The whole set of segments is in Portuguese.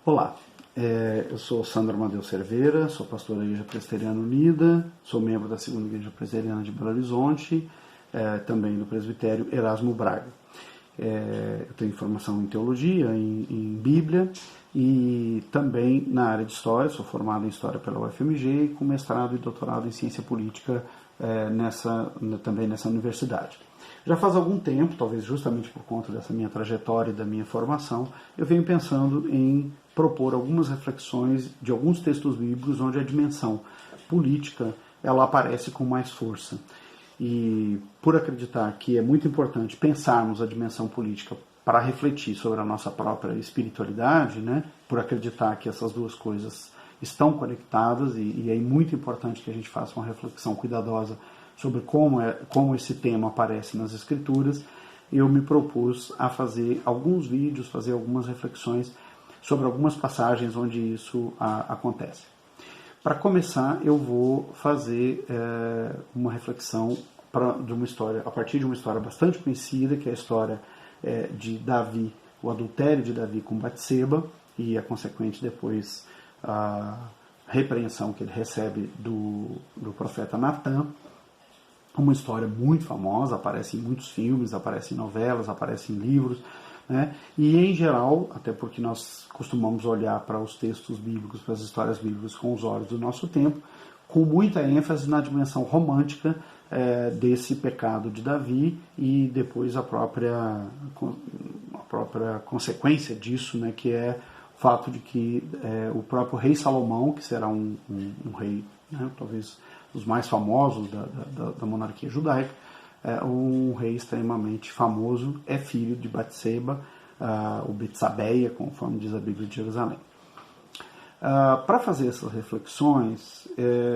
Olá, eu sou Sandro Amadeu Cerveira, sou pastor da Igreja Presbiteriana Unida, sou membro da Segunda Igreja Presbiteriana de Belo Horizonte, também do Presbitério Erasmo Braga. Eu tenho formação em teologia, em Bíblia e também na área de História, sou formado em História pela UFMG com mestrado e doutorado em Ciência Política também nessa universidade. Já faz algum tempo, talvez justamente por conta dessa minha trajetória e da minha formação, eu venho pensando em propor algumas reflexões de alguns textos bíblicos onde a dimensão política ela aparece com mais força. E por acreditar que é muito importante pensarmos a dimensão política para refletir sobre a nossa própria espiritualidade, né? Por acreditar que essas duas coisas estão conectadas e é muito importante que a gente faça uma reflexão cuidadosa sobre como esse tema aparece nas Escrituras, eu me propus a fazer alguns vídeos, fazer algumas reflexões sobre algumas passagens onde isso acontece. Para começar, eu vou fazer uma reflexão de uma história, a partir de uma história bastante conhecida, que é a história de Davi, o adultério de Davi com Batseba e a consequente depois a repreensão que ele recebe do profeta Natan. Uma história muito famosa, aparece em muitos filmes, aparece em novelas, aparece em livros, né? E em geral, até porque nós costumamos olhar para os textos bíblicos, para as histórias bíblicas com os olhos do nosso tempo, com muita ênfase na dimensão romântica desse pecado de Davi e depois a própria consequência disso, né, que é o fato de que o próprio rei Salomão, que será um rei, né, talvez os mais famosos da monarquia judaica, um rei extremamente famoso, é filho de Batseba, o Betsabeia, conforme diz a Bíblia de Jerusalém. Para fazer essas reflexões,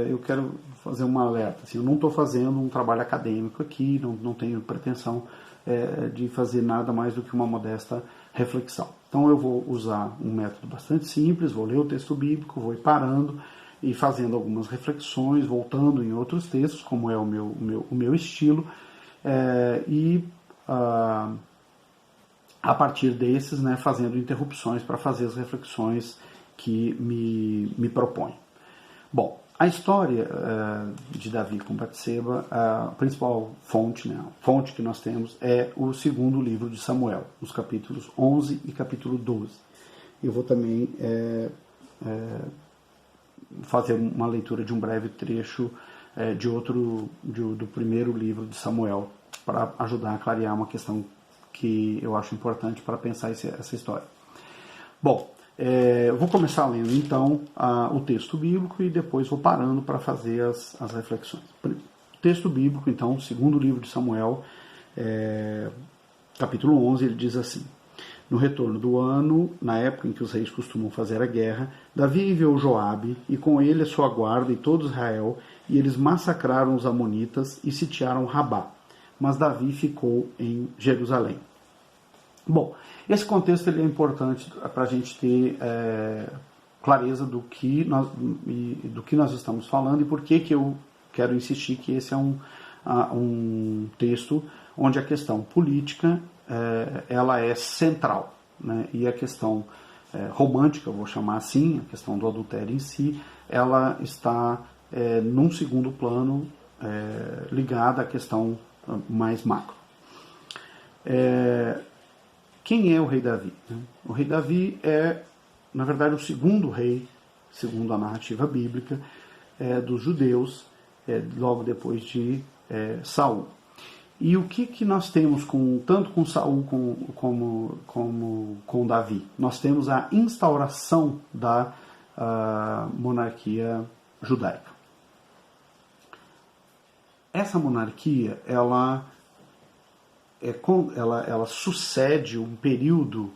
eu quero fazer um alerta. Assim, eu não estou fazendo um trabalho acadêmico aqui, não tenho pretensão de fazer nada mais do que uma modesta reflexão. Então eu vou usar um método bastante simples, vou ler o texto bíblico, vou ir parando e fazendo algumas reflexões, voltando em outros textos, como é o meu estilo, a partir desses, né, fazendo interrupções para fazer as reflexões que me propõem. Bom, a história de Davi com Batseba, a principal fonte, né, a fonte que nós temos é o segundo livro de Samuel, os capítulos 11 e capítulo 12. Eu vou também fazer uma leitura de um breve trecho do primeiro livro de Samuel, para ajudar a clarear uma questão que eu acho importante para pensar essa história. Bom, eu vou começar lendo então o texto bíblico e depois vou parando para fazer as reflexões. O texto bíblico, então, segundo livro de Samuel, capítulo 11, ele diz assim: no retorno do ano, na época em que os reis costumam fazer a guerra, Davi enviou Joabe, e com ele a sua guarda e todo Israel, e eles massacraram os amonitas e sitiaram Rabá. Mas Davi ficou em Jerusalém. Bom, esse contexto ele é importante para a gente ter clareza do que nós estamos falando e por que eu quero insistir que esse é um texto onde a questão política ela é central, né? E a questão romântica, eu vou chamar assim, a questão do adultério em si, ela está num segundo plano, ligada à questão mais macro. Quem é o rei Davi? O rei Davi é, na verdade, o segundo rei, segundo a narrativa bíblica, dos judeus, logo depois de Saul. E o que nós temos tanto com Saul como com Davi? Nós temos a instauração da monarquia judaica. Essa monarquia, ela sucede um período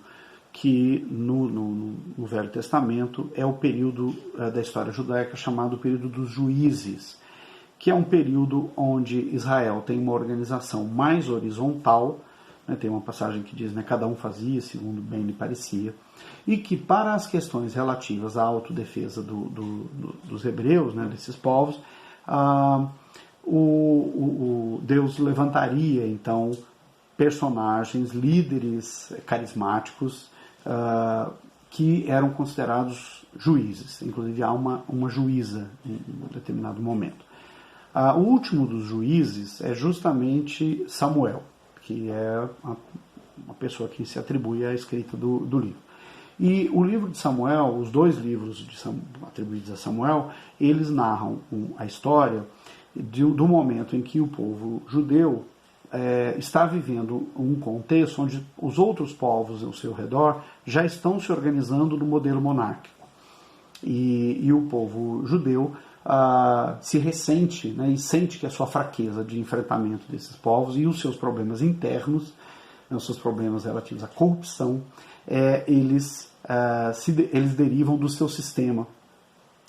que no Velho Testamento é o período da história judaica chamado período dos juízes, que é um período onde Israel tem uma organização mais horizontal, né, tem uma passagem que diz, né, cada um fazia segundo bem lhe parecia, e que para as questões relativas à autodefesa dos hebreus, né, desses povos, Deus levantaria então personagens, líderes carismáticos que eram considerados juízes. Inclusive há uma juíza em um determinado momento. O último dos juízes é justamente Samuel, que é uma pessoa que se atribui à escrita do livro. E o livro de Samuel, os dois livros atribuídos a Samuel, eles narram a história do momento em que o povo judeu está vivendo um contexto onde os outros povos ao seu redor já estão se organizando no modelo monárquico. E o povo judeu se ressente, né, e sente que a sua fraqueza de enfrentamento desses povos e os seus problemas internos, os seus problemas relativos à corrupção, eles derivam do seu sistema.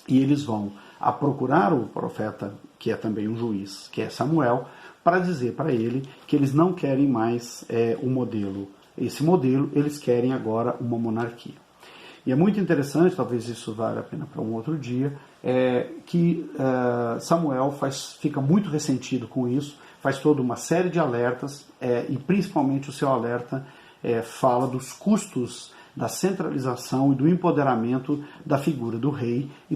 E eles vão a procurar o profeta, que é também um juiz, que é Samuel, para dizer para ele que eles não querem mais esse modelo, eles querem agora uma monarquia. E é muito interessante, talvez isso valha a pena para um outro dia, que Samuel fica muito ressentido com isso, faz toda uma série de alertas, e principalmente o seu alerta fala dos custos da centralização e do empoderamento da figura do rei e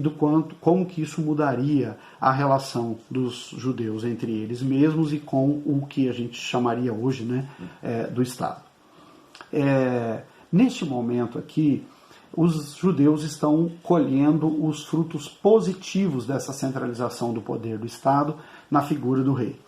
como que isso mudaria a relação dos judeus entre eles mesmos e com o que a gente chamaria hoje, né, do Estado. Neste momento aqui, os judeus estão colhendo os frutos positivos dessa centralização do poder do Estado na figura do rei.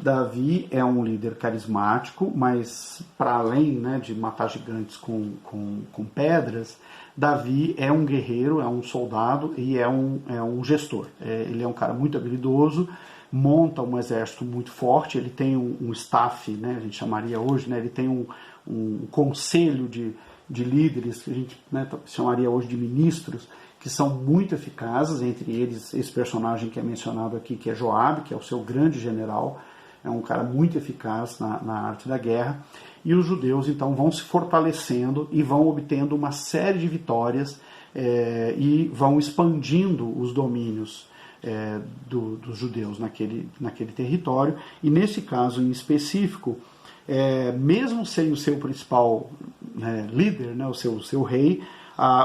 Davi é um líder carismático, mas para além, né, de matar gigantes com pedras, Davi é um guerreiro, é um soldado e é um gestor. Ele é um cara muito habilidoso, monta um exército muito forte, ele tem um staff, né, a gente chamaria hoje, né, ele tem um conselho de líderes, que a gente, né, chamaria hoje de ministros, que são muito eficazes, entre eles esse personagem que é mencionado aqui, que é Joabe, que é o seu grande general, é um cara muito eficaz na arte da guerra, e os judeus então vão se fortalecendo e vão obtendo uma série de vitórias e vão expandindo os domínios dos judeus naquele território, e nesse caso em específico, mesmo sem o seu principal líder, né, o seu rei,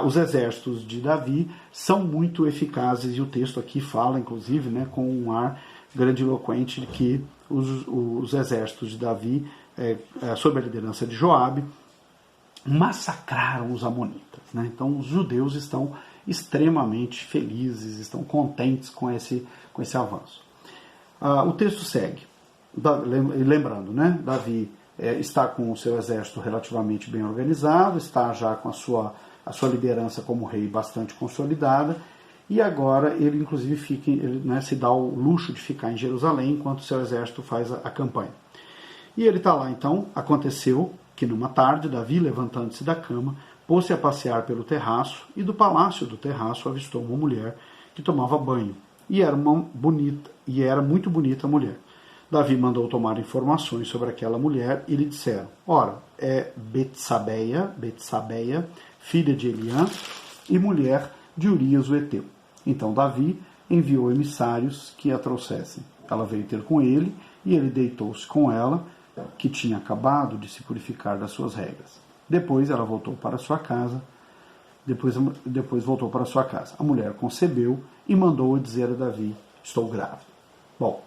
os exércitos de Davi são muito eficazes, e o texto aqui fala, inclusive, né, com um ar grandiloquente de que os exércitos de Davi, sob a liderança de Joabe, massacraram os amonitas, né? Então os judeus estão extremamente felizes, estão contentes com esse avanço. O texto segue, lembrando, né, Davi está com o seu exército relativamente bem organizado, está já com a sua liderança como rei bastante consolidada, e agora ele inclusive se dá o luxo de ficar em Jerusalém enquanto o seu exército faz a campanha. E ele está lá então. Aconteceu que numa tarde Davi, levantando-se da cama, pôs-se a passear pelo terraço, e do palácio do terraço avistou uma mulher que tomava banho, e era muito bonita a mulher. Davi mandou tomar informações sobre aquela mulher e lhe disseram: ora, é Betsabeia, filha de Eliã e mulher de Urias o Heteu. Então Davi enviou emissários que a trouxessem. Ela veio ter com ele, e ele deitou-se com ela, que tinha acabado de se purificar das suas regras. Depois ela voltou para sua casa. Depois voltou para sua casa. A mulher concebeu e mandou dizer a Davi: estou grávida. Bom,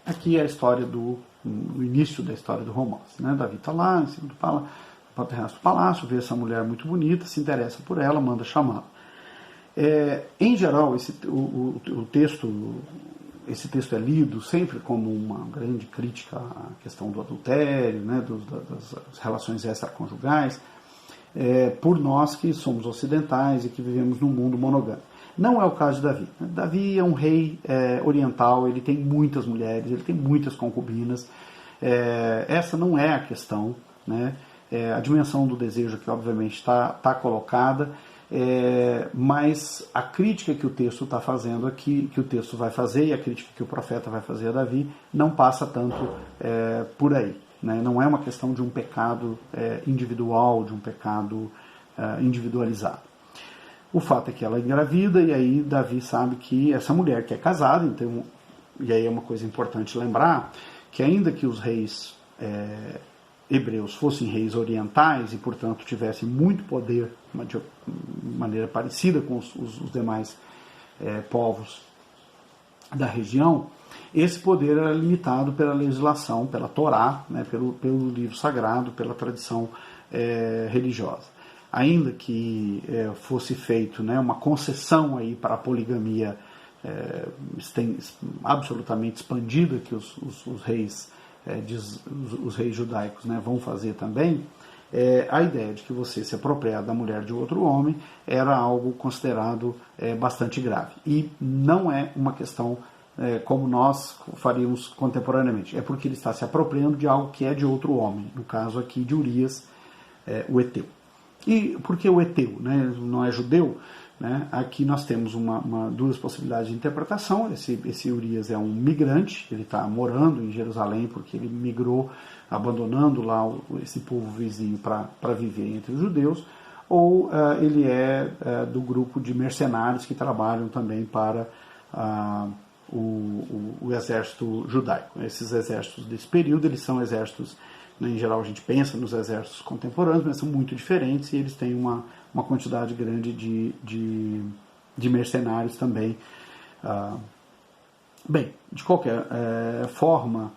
aqui é a história o início da história do romance, né? Davi está lá em cima do terraço do palácio, vê essa mulher muito bonita, se interessa por ela, manda chamá-la. Em geral, esse texto é lido sempre como uma grande crítica à questão do adultério, né, das relações extraconjugais, por nós que somos ocidentais e que vivemos num mundo monogâmico. Não é o caso de Davi. Davi é um rei oriental, ele tem muitas mulheres, ele tem muitas concubinas. Essa não é a questão, né? A dimensão do desejo aqui, obviamente, está colocada, mas a crítica que o texto está fazendo aqui, que o texto vai fazer, e a crítica que o profeta vai fazer a Davi, não passa tanto por aí, né? Não é uma questão de um pecado individual, de um pecado individualizado. O fato é que ela é engravida, e aí Davi sabe que essa mulher que é casada, então, e aí é uma coisa importante lembrar, que ainda que os reis hebreus fossem reis orientais e, portanto, tivessem muito poder de maneira parecida com os demais povos da região, esse poder era limitado pela legislação, pela Torá, né, pelo livro sagrado, pela tradição religiosa. Ainda que fosse feito, né, uma concessão aí para a poligamia absolutamente expandida, que os reis judaicos, né, vão fazer também, a ideia de que você se apropriar da mulher de outro homem era algo considerado bastante grave. E não é uma questão como nós faríamos contemporaneamente. É porque ele está se apropriando de algo que é de outro homem, no caso aqui de Urias, o heteu. E por que o heteu, né? Não é judeu? Né? Aqui nós temos duas possibilidades de interpretação. Esse Urias é um migrante, ele está morando em Jerusalém porque ele migrou, abandonando lá esse povo vizinho para viver entre os judeus, ou ele é do grupo de mercenários que trabalham também para o exército judaico. Esses exércitos desse período, eles são exércitos, né, em geral a gente pensa nos exércitos contemporâneos, mas são muito diferentes e eles têm uma quantidade grande de mercenários também. Bem, de qualquer forma,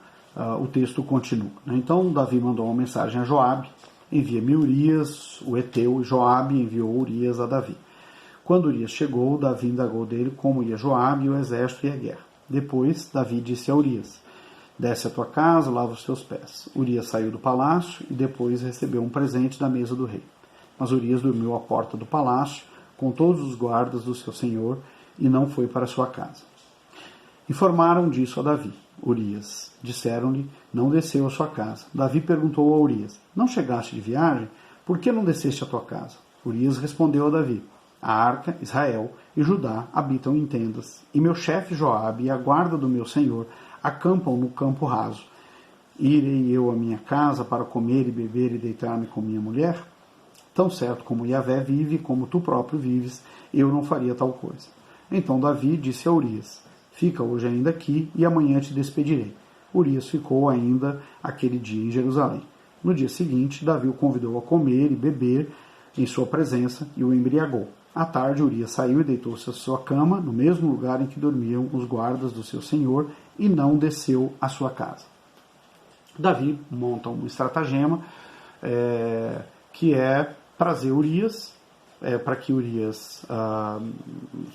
o texto continua. Né? Então Davi mandou uma mensagem a Joabe: envia-me Urias, o heteu, e Joabe enviou Urias a Davi. Quando Urias chegou, Davi indagou dele como ia Joabe e o exército e a guerra. Depois, Davi disse a Urias: desce à tua casa, lava os teus pés. Urias saiu do palácio e depois recebeu um presente da mesa do rei. Mas Urias dormiu à porta do palácio, com todos os guardas do seu senhor, e não foi para sua casa. Informaram disso a Davi. Urias, disseram-lhe, não desceu à sua casa. Davi perguntou a Urias: não chegaste de viagem? Por que não desceste à tua casa? Urias respondeu a Davi: a arca, Israel e Judá habitam em tendas, e meu chefe Joabe e a guarda do meu senhor acampam no campo raso. Irei eu à minha casa para comer e beber e deitar-me com minha mulher? Tão certo como Yahvé vive, como tu próprio vives, eu não faria tal coisa. Então Davi disse a Urias: fica hoje ainda aqui e amanhã te despedirei. Urias ficou ainda aquele dia em Jerusalém. No dia seguinte, Davi o convidou a comer e beber em sua presença e o embriagou. À tarde, Urias saiu e deitou-se à sua cama, no mesmo lugar em que dormiam os guardas do seu senhor, e não desceu à sua casa. Davi monta um estratagema que é trazer Urias, para que Urias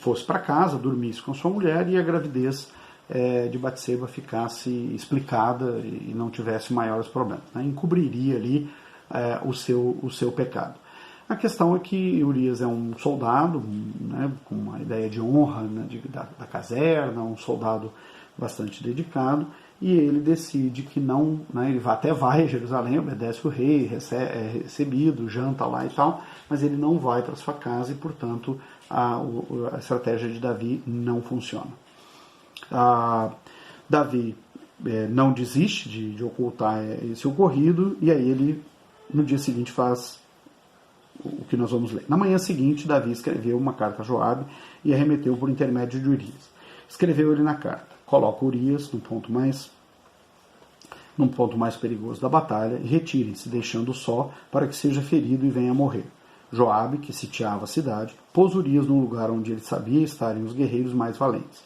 fosse para casa, dormisse com sua mulher e a gravidez de Batseba ficasse explicada e não tivesse maiores problemas. Né? Encobriria ali o seu pecado. A questão é que Urias é um soldado, né, com uma ideia de honra, né, da caserna, um soldado bastante dedicado, e ele decide que não, né, ele até vai a Jerusalém, obedece o rei, é recebido, janta lá e tal, mas ele não vai para sua casa e, portanto, a estratégia de Davi não funciona. Davi não desiste de ocultar esse ocorrido, e aí ele, no dia seguinte, faz o que nós vamos ler. Na manhã seguinte, Davi escreveu uma carta a Joabe e a remeteu por intermédio de Urias. Escreveu ele na carta: coloca Urias no ponto mais perigoso da batalha e retirem-se, deixando-o só para que seja ferido e venha a morrer. Joabe, que sitiava a cidade, pôs Urias num lugar onde ele sabia estarem os guerreiros mais valentes.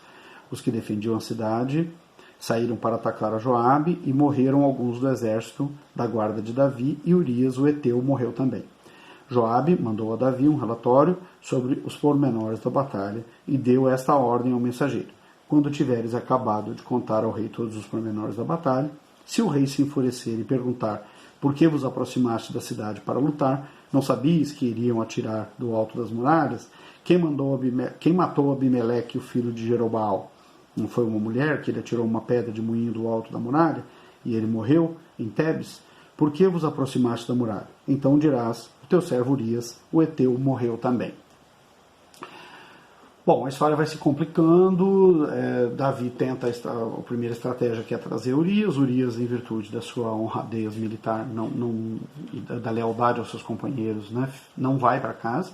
Os que defendiam a cidade saíram para atacar a Joabe e morreram alguns do exército da guarda de Davi, e Urias, o heteu, morreu também. Joabe mandou a Davi um relatório sobre os pormenores da batalha e deu esta ordem ao mensageiro: quando tiveres acabado de contar ao rei todos os pormenores da batalha, se o rei se enfurecer e perguntar por que vos aproximaste da cidade para lutar, não sabias que iriam atirar do alto das muralhas? Quem matou Abimeleque, o filho de Jerobaal? Não foi uma mulher que ele atirou uma pedra de moinho do alto da muralha e ele morreu em Tebes? Por que vos aproximaste da muralha? Então dirás: o teu servo Urias, o heteu, morreu também. Bom, a história vai se complicando. Davi tenta a primeira estratégia, que é trazer Urias. Urias, em virtude da sua honradez militar e da lealdade aos seus companheiros, né, não vai para casa.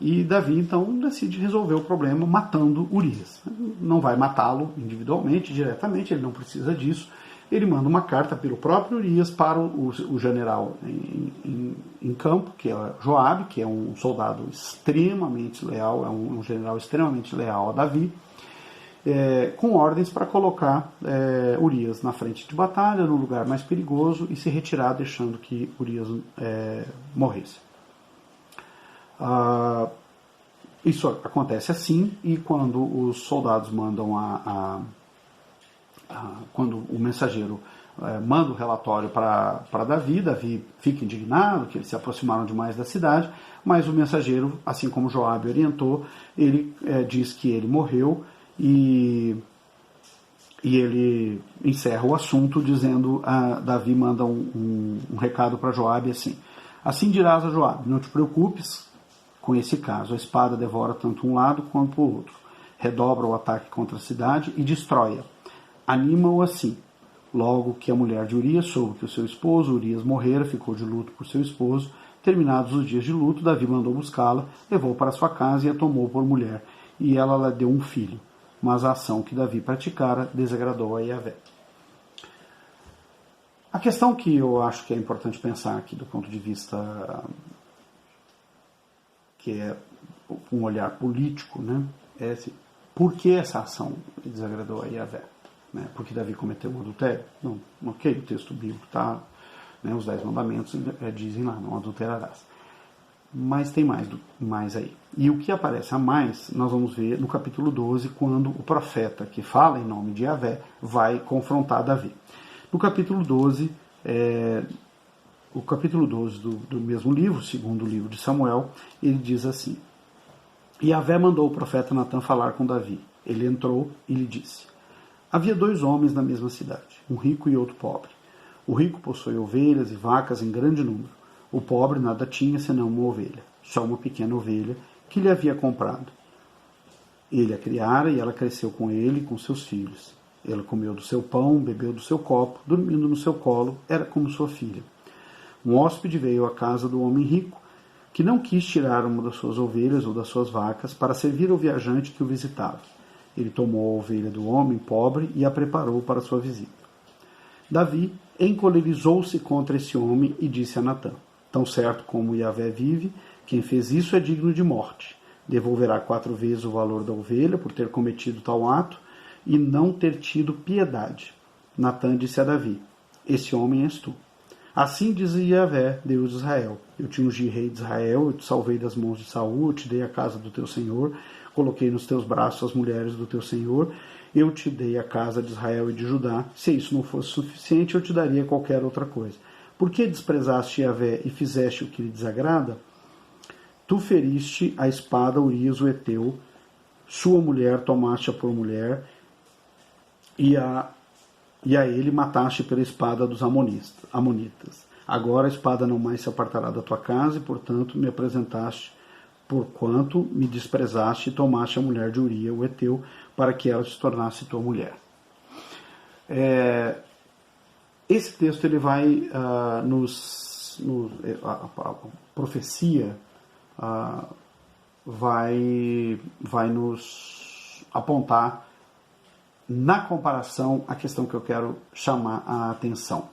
E Davi, então, decide resolver o problema matando Urias. Não vai matá-lo individualmente, diretamente, ele não precisa disso, ele manda uma carta pelo próprio Urias para o general em campo, que é Joabe, que é um soldado extremamente leal, é um general extremamente leal a Davi, com ordens para colocar Urias na frente de batalha, no lugar mais perigoso, e se retirar, deixando que Urias morresse. Isso acontece assim, e quando os soldados mandam quando o mensageiro manda o relatório para Davi, Davi fica indignado que eles se aproximaram demais da cidade, mas o mensageiro, assim como Joabe orientou, ele diz que ele morreu, e ele encerra o assunto dizendo, Davi manda um recado para Joabe assim dirás a Joabe, não te preocupes com esse caso, a espada devora tanto um lado quanto o outro, redobra o ataque contra a cidade e destrói-a, anima-o assim. Logo que a mulher de Urias soube que o seu esposo Urias morrera, ficou de luto por seu esposo. Terminados os dias de luto, Davi mandou buscá-la, levou para sua casa e a tomou por mulher, e ela lhe deu um filho. Mas a ação que Davi praticara desagradou a Yahvé. A questão que eu acho que é importante pensar aqui do ponto de vista que é um olhar político, né, é por que essa ação desagradou a Yahvé? Né? Porque Davi cometeu um adultério? Não, ok, o texto bíblico está, né, os 10 mandamentos dizem lá, não adulterarás. Mas tem mais aí. E o que aparece a mais, nós vamos ver no capítulo 12, quando o profeta que fala em nome de Yahvé vai confrontar Davi. No capítulo 12, do mesmo livro, segundo o livro de Samuel, ele diz assim: Yahvé mandou o profeta Natã falar com Davi. Ele entrou e lhe disse: havia 2 homens na mesma cidade, um rico e outro pobre. O rico possuía ovelhas e vacas em grande número. O pobre nada tinha senão uma ovelha, só uma pequena ovelha que lhe havia comprado. Ele a criara e ela cresceu com ele e com seus filhos. Ela comeu do seu pão, bebeu do seu copo, dormindo no seu colo, era como sua filha. Um hóspede veio à casa do homem rico, que não quis tirar uma das suas ovelhas ou das suas vacas para servir ao viajante que o visitava. Ele tomou a ovelha do homem pobre e a preparou para sua visita. Davi encolerizou-se contra esse homem e disse a Natã: tão certo como Yahvé vive, quem fez isso é digno de morte. Devolverá 4 vezes o valor da ovelha por ter cometido tal ato e não ter tido piedade. Natã disse a Davi: esse homem és tu. Assim diz Yahvé, Deus de Israel: eu te ungi rei de Israel, eu te salvei das mãos de Saul, eu te dei a casa do teu senhor, coloquei nos teus braços as mulheres do teu senhor, eu te dei a casa de Israel e de Judá. Se isso não fosse suficiente, eu te daria qualquer outra coisa. Por que desprezaste Yahvé e fizeste o que lhe desagrada? Tu feriste a espada Urias o Heteu, sua mulher tomaste-a por mulher, e a ele mataste pela espada dos amonitas. Agora a espada não mais se apartará da tua casa, e portanto me apresentaste, porquanto me desprezaste e tomaste a mulher de Urias o Heteu, para que ela se tornasse tua mulher. Esse texto ele vai a profecia vai nos apontar na comparação a questão que eu quero chamar a atenção.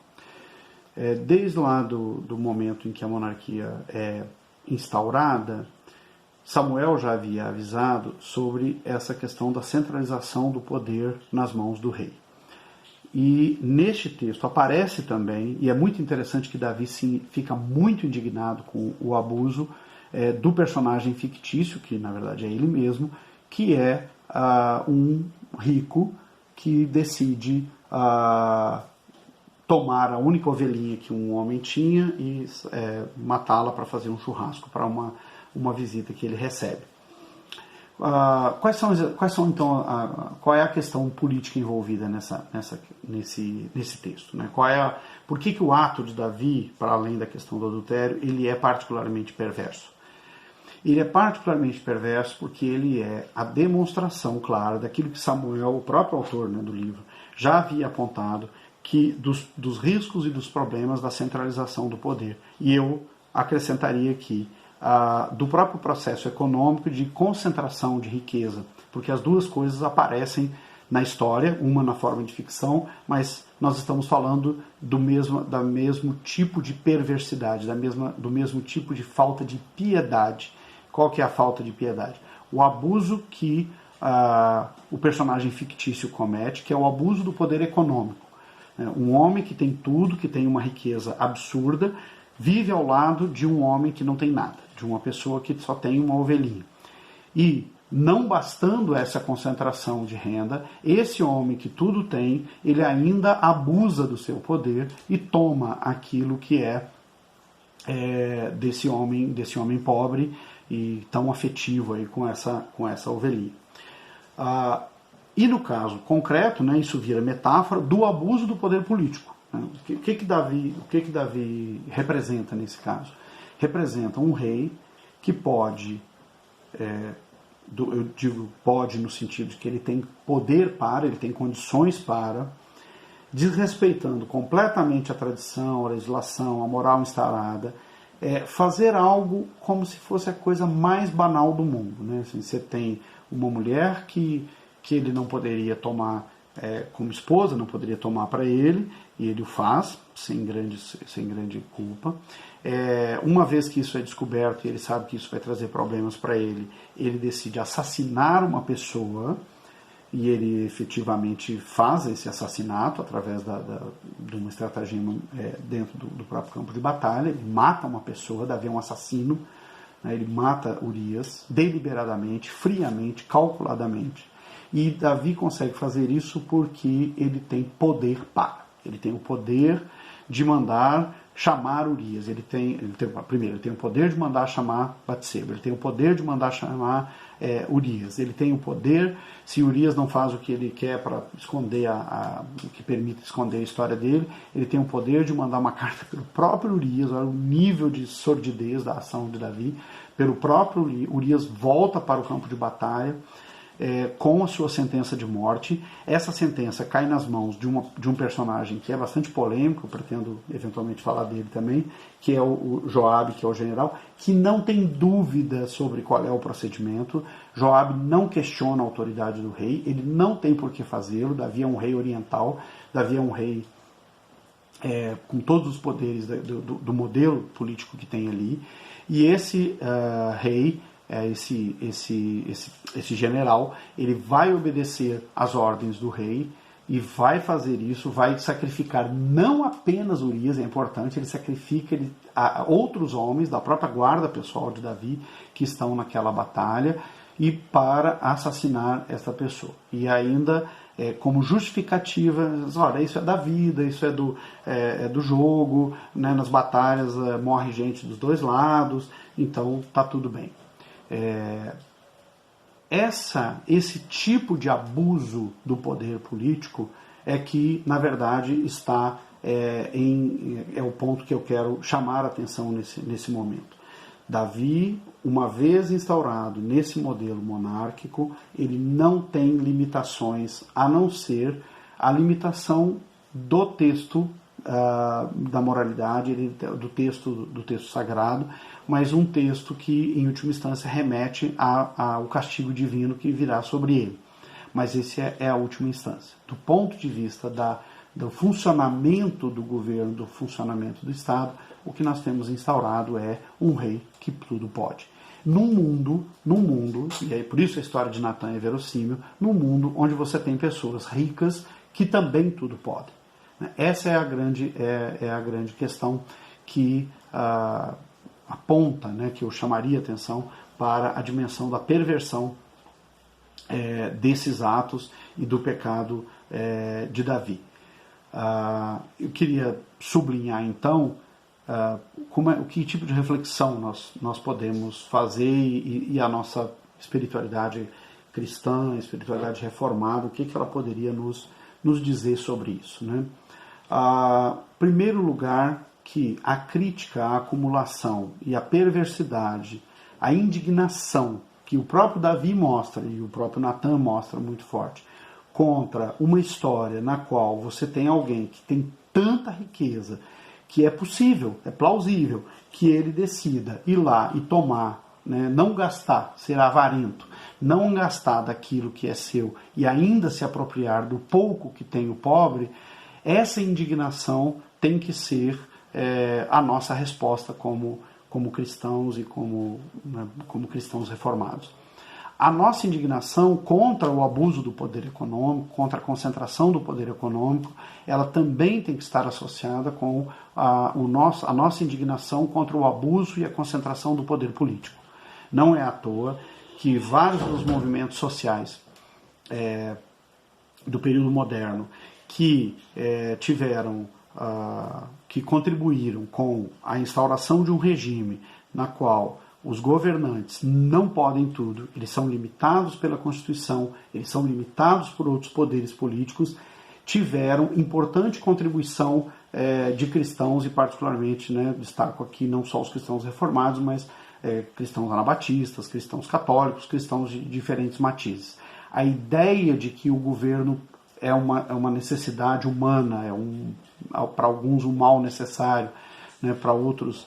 Desde lá do momento em que a monarquia é instaurada, Samuel já havia avisado sobre essa questão da centralização do poder nas mãos do rei. E neste texto aparece também, e é muito interessante que Davi fica muito indignado com o abuso do personagem fictício, que na verdade é ele mesmo, que é um rico que decide tomar a única ovelhinha que um homem tinha e matá-la para fazer um churrasco para uma visita que ele recebe. Qual é a questão política envolvida nesse texto? Né? Por que o ato de Davi, para além da questão do adultério, ele é particularmente perverso? Ele é particularmente perverso porque ele é a demonstração clara daquilo que Samuel, o próprio autor, né, do livro, já havia apontado, que dos riscos e dos problemas da centralização do poder. E eu acrescentaria aqui do próprio processo econômico de concentração de riqueza, porque as duas coisas aparecem na história, uma na forma de ficção, mas nós estamos falando do mesmo tipo de perversidade, do mesmo tipo de falta de piedade. Qual que é a falta de piedade? O abuso que o personagem fictício comete, que é o abuso do poder econômico. Um homem que tem tudo, que tem uma riqueza absurda, vive ao lado de um homem que não tem nada, de uma pessoa que só tem uma ovelhinha. E, não bastando essa concentração de renda, esse homem que tudo tem, ele ainda abusa do seu poder e toma aquilo que é desse homem pobre e tão afetivo aí com essa ovelhinha. E no caso concreto, né, isso vira metáfora do abuso do poder político. Né? O que Davi representa nesse caso? Representa um rei que pode, eu digo pode no sentido de que ele tem poder ele tem condições para, desrespeitando completamente a tradição, a legislação, a moral instalada, fazer algo como se fosse a coisa mais banal do mundo. Né? Assim, você tem uma mulher que ele não poderia tomar como esposa, não poderia tomar para ele, e ele o faz, sem grande culpa. Uma vez que isso é descoberto e ele sabe que isso vai trazer problemas para ele, ele decide assassinar uma pessoa, e ele efetivamente faz esse assassinato através de uma estratagema dentro do próprio campo de batalha. Ele mata uma pessoa, Davi é um assassino, né? Ele mata Urias deliberadamente, friamente, calculadamente. E Davi consegue fazer isso porque ele tem poder ele tem o poder de mandar chamar Urias. Primeiro, ele tem o poder de mandar chamar Batseba, ele tem o poder de mandar chamar Urias, ele tem o poder, se Urias não faz o que ele quer para esconder o que permite esconder a história dele, ele tem o poder de mandar uma carta pelo próprio Urias. Olha o nível de sordidez da ação de Davi. Pelo próprio Urias volta para o campo de batalha com a sua sentença de morte. Essa sentença cai nas mãos de um personagem que é bastante polêmico, eu pretendo eventualmente falar dele também, que é o Joabe, que é o general, que não tem dúvida sobre qual é o procedimento. Joabe não questiona a autoridade do rei, ele não tem por que fazê-lo. Davi é um rei oriental, Davi é um rei com todos os poderes do modelo político que tem ali, e esse rei, esse general, ele vai obedecer às ordens do rei e vai fazer isso, vai sacrificar não apenas Urias, é importante, ele sacrifica outros homens da própria guarda pessoal de Davi que estão naquela batalha, e para assassinar essa pessoa. E ainda, como justificativa, olha, isso é da vida, isso é do jogo, né? Nas batalhas morre gente dos dois lados, então tá tudo bem. Esse tipo de abuso do poder político é que, na verdade, está é o ponto que eu quero chamar a atenção nesse momento. Davi, uma vez instaurado nesse modelo monárquico, ele não tem limitações, a não ser a limitação do texto da moralidade, do texto sagrado, mas um texto que, em última instância, remete ao castigo divino que virá sobre ele. Mas esse é a última instância. Do ponto de vista do funcionamento do governo, do funcionamento do Estado, o que nós temos instaurado é um rei que tudo pode. Num mundo, e aí por isso a história de Natan é verossímil, num mundo onde você tem pessoas ricas que também tudo podem. Essa é a grande questão que aponta, né, que eu chamaria atenção para a dimensão da perversão desses atos e do pecado de Davi. Eu queria sublinhar então que tipo de reflexão nós podemos fazer e a nossa espiritualidade cristã, a espiritualidade reformada, o que ela poderia nos dizer sobre isso, né? Primeiro lugar, que a crítica, a acumulação e a perversidade, a indignação que o próprio Davi mostra e o próprio Natan mostra muito forte contra uma história na qual você tem alguém que tem tanta riqueza que é possível, é plausível que ele decida ir lá e tomar, né, não gastar, ser avarento, não gastar daquilo que é seu e ainda se apropriar do pouco que tem o pobre, essa indignação tem que ser a nossa resposta como cristãos e como cristãos reformados. A nossa indignação contra o abuso do poder econômico, contra a concentração do poder econômico, ela também tem que estar associada com a nossa indignação contra o abuso e a concentração do poder político. Não é à toa que vários dos movimentos sociais do período moderno que que contribuíram com a instauração de um regime na qual os governantes não podem tudo, eles são limitados pela Constituição, eles são limitados por outros poderes políticos, tiveram importante contribuição de cristãos e particularmente, destaco aqui não só os cristãos reformados, mas cristãos anabatistas, cristãos católicos, cristãos de diferentes matizes. A ideia de que o governo é uma necessidade humana, para alguns um mal necessário, para outros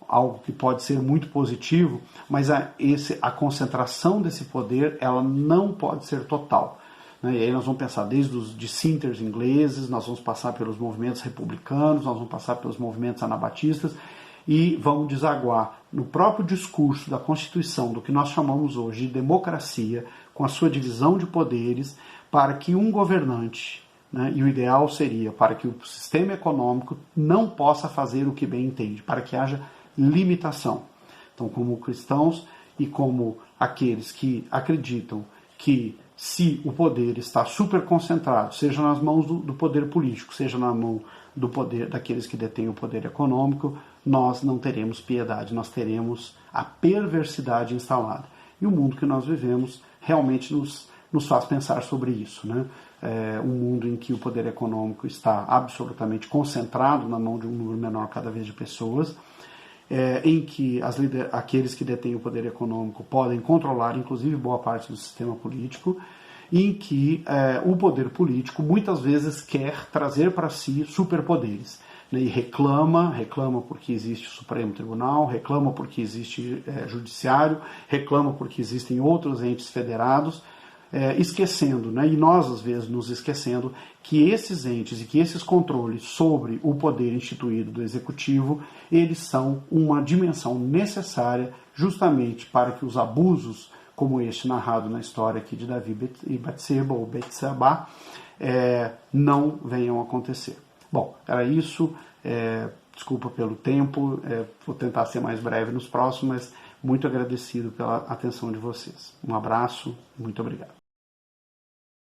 algo que pode ser muito positivo, mas a concentração desse poder ela não pode ser total. E aí nós vamos pensar desde os dissenters ingleses, nós vamos passar pelos movimentos republicanos, nós vamos passar pelos movimentos anabatistas e vamos desaguar no próprio discurso da Constituição, do que nós chamamos hoje de democracia, com a sua divisão de poderes, para que um governante, e o ideal seria para que o sistema econômico não possa fazer o que bem entende, para que haja limitação. Então, como cristãos e como aqueles que acreditam que se o poder está super concentrado, seja nas mãos do poder político, seja na mão do poder daqueles que detêm o poder econômico, nós não teremos piedade, nós teremos a perversidade instalada. E o mundo que nós vivemos realmente nos faz pensar sobre isso, um mundo em que o poder econômico está absolutamente concentrado na mão de um número menor cada vez de pessoas, em que aqueles que detêm o poder econômico podem controlar, inclusive, boa parte do sistema político, em que o poder político muitas vezes quer trazer para si superpoderes. E reclama porque existe o Supremo Tribunal, reclama porque existe Judiciário, reclama porque existem outros entes federados, esquecendo, e nós às vezes nos esquecendo, que esses entes e que esses controles sobre o poder instituído do Executivo, eles são uma dimensão necessária justamente para que os abusos, como este narrado na história aqui de Davi e Batseba, ou Betsabá, não venham a acontecer. Bom, era isso, desculpa pelo tempo, vou tentar ser mais breve nos próximos, mas muito agradecido pela atenção de vocês. Um abraço, muito obrigado.